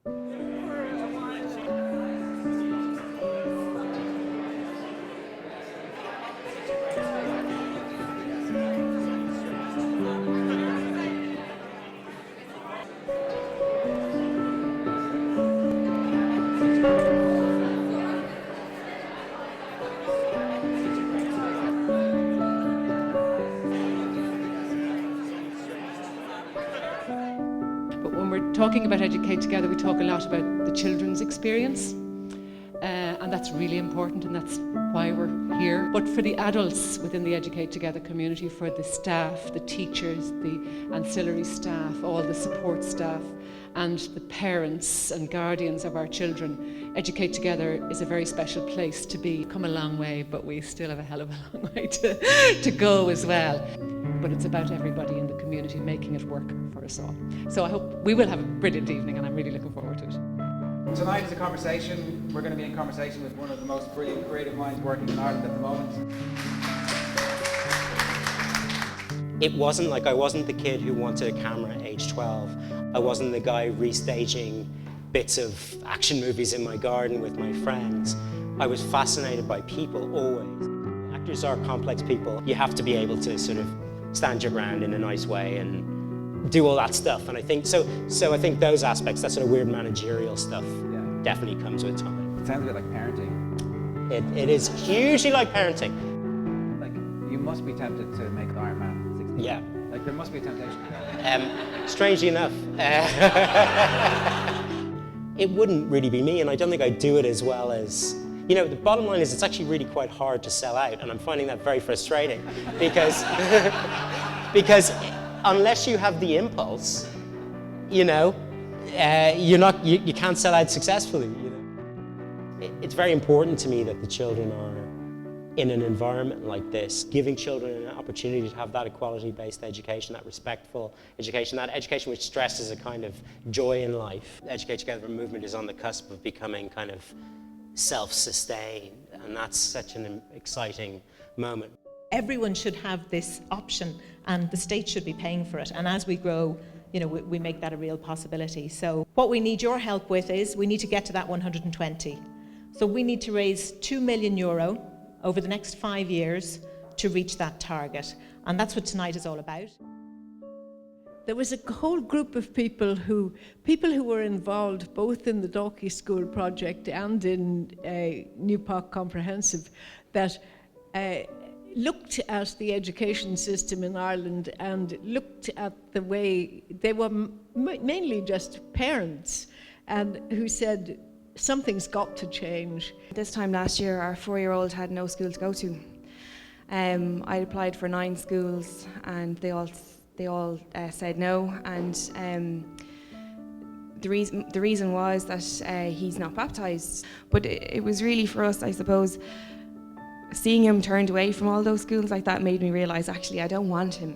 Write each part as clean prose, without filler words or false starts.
But when we're talking about Educate Together, we talk a lot about the children's experience, and that's really important, and that's why we're here. But for the adults within the Educate Together community, for the staff, the teachers, the ancillary staff, all the support staff, and the parents and guardians of our children, Educate Together is a very special place to be. Come a long way, but we still have a hell of a long way to go as well. But it's about everybody in the community making it work for us all. So I hope we will have a brilliant evening, and I'm really looking forward to it. Tonight is a conversation. We're going to be in conversation with one of the most brilliant creative minds working in Ireland at the moment. It wasn't like I wasn't the kid who wanted a camera at age 12. I wasn't the guy restaging bits of action movies in my garden with my friends. I was fascinated by people always. Actors are complex people. You have to be able to sort of stand your ground in a nice way and do all that stuff. And I think so I think those aspects, that sort of weird managerial stuff, definitely comes with time. It sounds a bit like parenting. It is hugely like parenting. Like, you must be tempted to make Iron Man 16. Yeah. Like, there must be a temptation. Strangely enough, it wouldn't really be me, and I don't think I'd do it as well as, you know, the bottom line is it's actually really quite hard to sell out, and I'm finding that very frustrating because, because unless you have the impulse, you know, you can't sell out successfully. You know? It's very important to me that the children are in an environment like this, giving children an opportunity to have that equality-based education, that respectful education, that education which stresses a kind of joy in life. Educate Together movement is on the cusp of becoming kind of self-sustained, and that's such an exciting moment. Everyone should have this option, and the state should be paying for it. And as we grow, you know, we make that a real possibility. So what we need your help with is we need to get to that 120. So we need to raise €2 million over the next 5 years to reach that target. And that's what tonight is all about. There was a whole group of people who were involved both in the Dalkey School project and in New Park Comprehensive that looked at the education system in Ireland and looked at the way they were mainly just parents, and who said something's got to change. This time last year, our 4-year-old had no school to go to. I applied for 9 schools, and they all said no. And the reason was that he's not baptised. But it was really for us, I suppose, seeing him turned away from all those schools like that made me realise actually I don't want him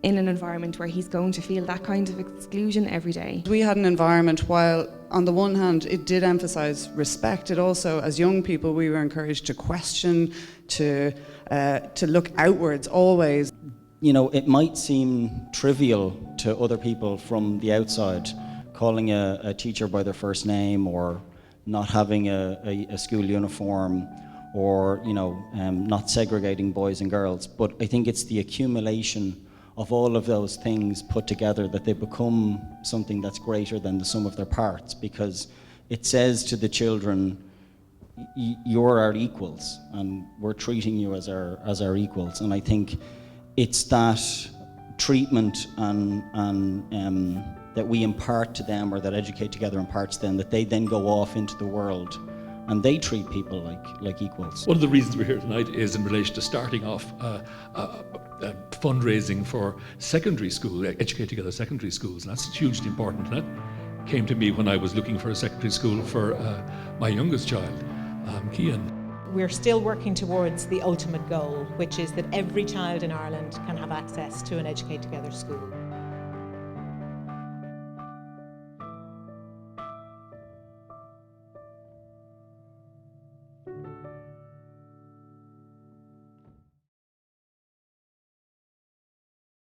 in an environment where he's going to feel that kind of exclusion every day. We had an environment, while on the one hand it did emphasise respect, it also, as young people, we were encouraged to question, to look outwards always. You know, it might seem trivial to other people from the outside, calling a teacher by their first name, or not having a school uniform, or, you know, not segregating boys and girls. But I think it's the accumulation of all of those things put together that they become something that's greater than the sum of their parts, because it says to the children, you're our equals, and we're treating you as our equals. And I think it's that treatment and that we impart to them, or that Educate Together imparts to them, that they then go off into the world and they treat people like equals. One of the reasons we're here tonight is in relation to starting off fundraising for secondary school, Educate Together secondary schools, and that's hugely important. And that came to me when I was looking for a secondary school for my youngest child, Cian. We're still working towards the ultimate goal, which is that every child in Ireland can have access to an Educate Together school.